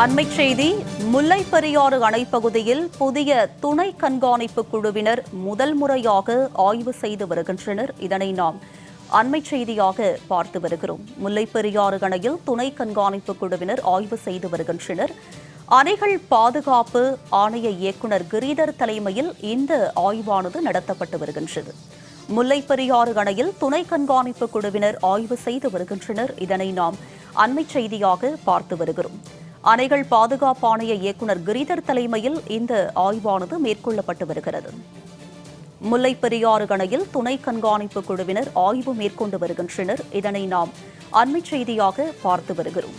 அண்மைச் செய்தி. முல்லை பெரியாறு அணை பகுதியில் புதிய துணை கண்காணிப்பு குழுவினர் முதல் முறையாக ஆய்வு செய்து வருகின்றனர். இதனை நாம் அண்மைச் செய்தியாக பார்த்து வருகிறோம். முல்லை பெரியாறு அணையில் துணை கண்காணிப்பு குழுவினர் ஆய்வு செய்து வருகின்றனர். அணைகள் பாதுகாப்பு ஆணைய இயக்குநர் கிரீதர் தலைமையில் இந்த ஆய்வானது நடத்தப்பட்டு வருகின்றது. முல்லை பெரியாறு அணையில் துணை கண்காணிப்பு குழுவினர் ஆய்வு செய்து வருகின்றனர். இதனை நாம் அண்மைச் செய்தியாக பார்த்து வருகிறோம். அணைகள் பாதுகாப்பு ஆணைய இயக்குநர் கிரீதர் தலைமையில் இந்த ஆய்வானது மேற்கொள்ளப்பட்டு வருகிறது. முல்லை பெரியாறு அணையில் துணை கண்காணிப்பு குழுவினர் ஆய்வு மேற்கொண்டு வருகின்றனர். இதனை நாம் அண்மைச் செய்தியாக பார்த்து வருகிறோம்.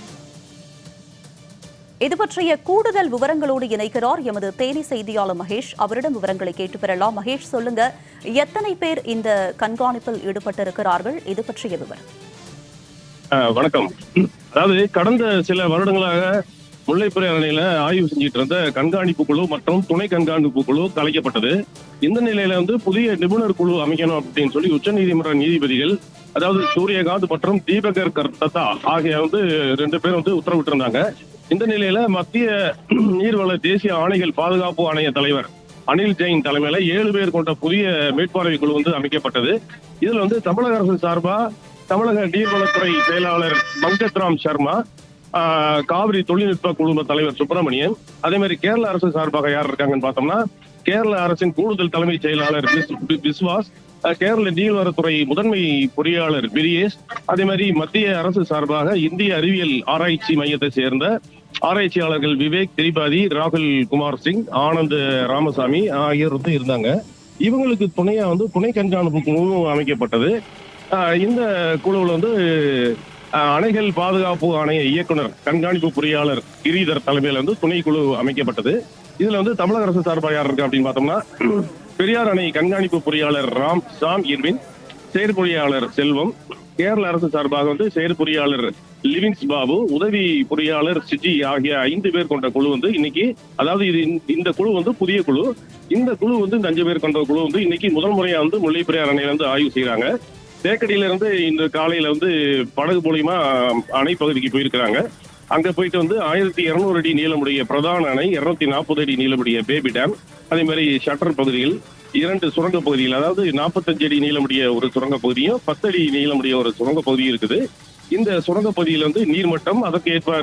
இது பற்றிய கூடுதல் விவரங்களோடு இணைக்கிறார் எமது தேனி செய்தியாளர் மகேஷ். அவரிடம் விவரங்களை கேட்டு பெறலாம். மகேஷ், சொல்லுங்க, எத்தனை பேர் இந்த கண்காணிப்பில் ஈடுபட்டிருக்கிறார்கள்? இது பற்றிய விவரம். வணக்கம். அதாவது கடந்த சில வருடங்களாக முல்லை பெரியாறு அணையில ஆய்வு செஞ்சுட்டு இருந்த கண்காணிப்பு குழு மற்றும் துணை கண்காணிப்பு குழு கலைக்கப்பட்டது. இந்த நிலையில புதிய நிபுணர் குழு அமைக்கணும் அப்படின்னு சொல்லி உச்சநீதிமன்ற நீதிபதிகள், அதாவது சூரியகாந்த் மற்றும் தீபகர் கர்த்தா ஆகிய 2 பேர் உத்தரவிட்டு இருந்தாங்க. இந்த நிலையில மத்திய நீர்வள தேசிய ஆணைகள் பாதுகாப்பு ஆணைய தலைவர் அனில் ஜெயின் தலைமையில 7 பேர் கொண்ட புதிய மேற்பார்வை குழு அமைக்கப்பட்டது. இதுல தமிழக அரசு சார்பா தமிழக நீர்வளத்துறை செயலாளர் பங்கத்ராம் சர்மா, காவிரி தொழில்நுட்ப குழும தலைவர் சுப்பிரமணியன், அதே மாதிரி கேரள அரசு சார்பாக யார் இருக்காங்கன்னு பார்த்தோம்னா கேரள அரசின் கூடுதல் தலைமைச் செயலாளர் விஸ்வாஸ், கேரள நீர்வளத்துறை முதன்மை பொறியாளர் பிரியேஷ், அதே மாதிரி மத்திய அரசு சார்பாக இந்திய அறிவியல் ஆராய்ச்சி மையத்தை சேர்ந்த ஆராய்ச்சியாளர்கள் விவேக் திரிபாதி, ராகுல் குமார் சிங், ஆனந்த் ராமசாமி ஆகியோர் இருந்தாங்க. இவங்களுக்கு துணையா துணை கண்காணிப்பு குழு அமைக்கப்பட்டது. இந்த குழுவில் அணைகள் பாதுகாப்பு ஆணைய இயக்குனர் கண்காணிப்பு பொறியாளர் கிரீதர் தலைமையில் துணை குழு அமைக்கப்பட்டது. இதுல தமிழக அரசு சார்பாக யார் இருக்கு அப்படின்னு பார்த்தோம்னா பெரியார் அணை கண்காணிப்பு பொறியாளர் சாம் இர்வின், செயற்பொறியாளர் செல்வம், கேரள அரசு சார்பாக செயற்பொறியாளர் லிவின்ஸ் பாபு, உதவி பொறியாளர் சிஜி ஆகிய 5 பேர் கொண்ட குழு இன்னைக்கு, அதாவது இந்த குழு புதிய குழு. இந்த குழு இந்த 5 பேர் கொண்ட குழு இன்னைக்கு முதல் முறையா முல்லை பெரியாறு அணையில ஆய்வு செய்யறாங்க. தேக்கடியில இருந்து இந்த காலையில படகு மூலியமா அணை பகுதிக்கு போயிருக்கிறாங்க. அங்க போயிட்டு 1200 அடி நீளமுடைய பிரதான அணை, 240 அடி நீளமுடைய பேபி டேம், அதே மாதிரி ஷட்டர் பகுதியில் 2 சுரங்க பகுதிகள், அதாவது 45 அடி நீளமுடைய ஒரு சுரங்க பகுதியும் 10 அடி நீளமுடைய ஒரு சுரங்க பகுதியும் இருக்குது. இந்த சுரங்க பகுதியில் நீர்மட்டம், அதற்கு ஏற்ப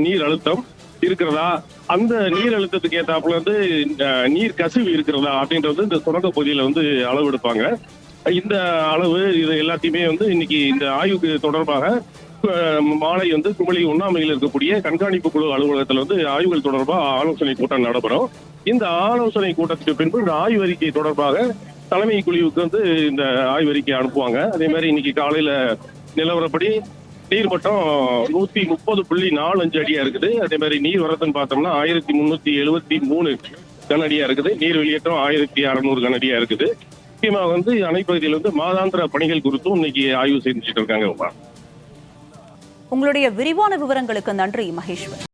நீர் அழுத்தம் இருக்கிறதா, அந்த நீர் அழுத்தத்துக்கு ஏற்றாப்புல நீர் கசிவு இருக்கிறதா அப்படின்றது இந்த சுரங்க பகுதியில அளவெடுப்பாங்க. இந்த அளவு இது எல்லாத்தையுமே இன்னைக்கு இந்த ஆய்வுக்கு தொடர்பாக மாலை குமளி உண்ணாமையில் இருக்கக்கூடிய கண்காணிப்பு குழு அலுவலகத்தில் ஆய்வுகள் தொடர்பாக ஆலோசனை கூட்டம் நடைபெறும். இந்த ஆலோசனை கூட்டத்துக்கு பின்பு இந்த ஆய்வறிக்கை தொடர்பாக தலைமை குழுவுக்கு இந்த ஆய்வறிக்கை அனுப்புவாங்க. அதே மாதிரி இன்னைக்கு காலையில நிலவரப்படி நீர்மட்டம் 130.45 அடியா இருக்குது. அதே மாதிரி நீர் வரத்துன்னு பார்த்தோம்னா 1373 கனஅடியா இருக்குது. நீர் வெளியேற்றம் 1600 கனஅடியா இருக்குது. முக்கியமாக அணைப்பகுதியில் மாதாந்திர பணிகள் குறித்தும் இன்னைக்கு ஆய்வு செஞ்சுட்டு இருக்காங்க. உங்களுடைய விரிவான விவரங்களுக்கு நன்றி மகேஸ்வர்.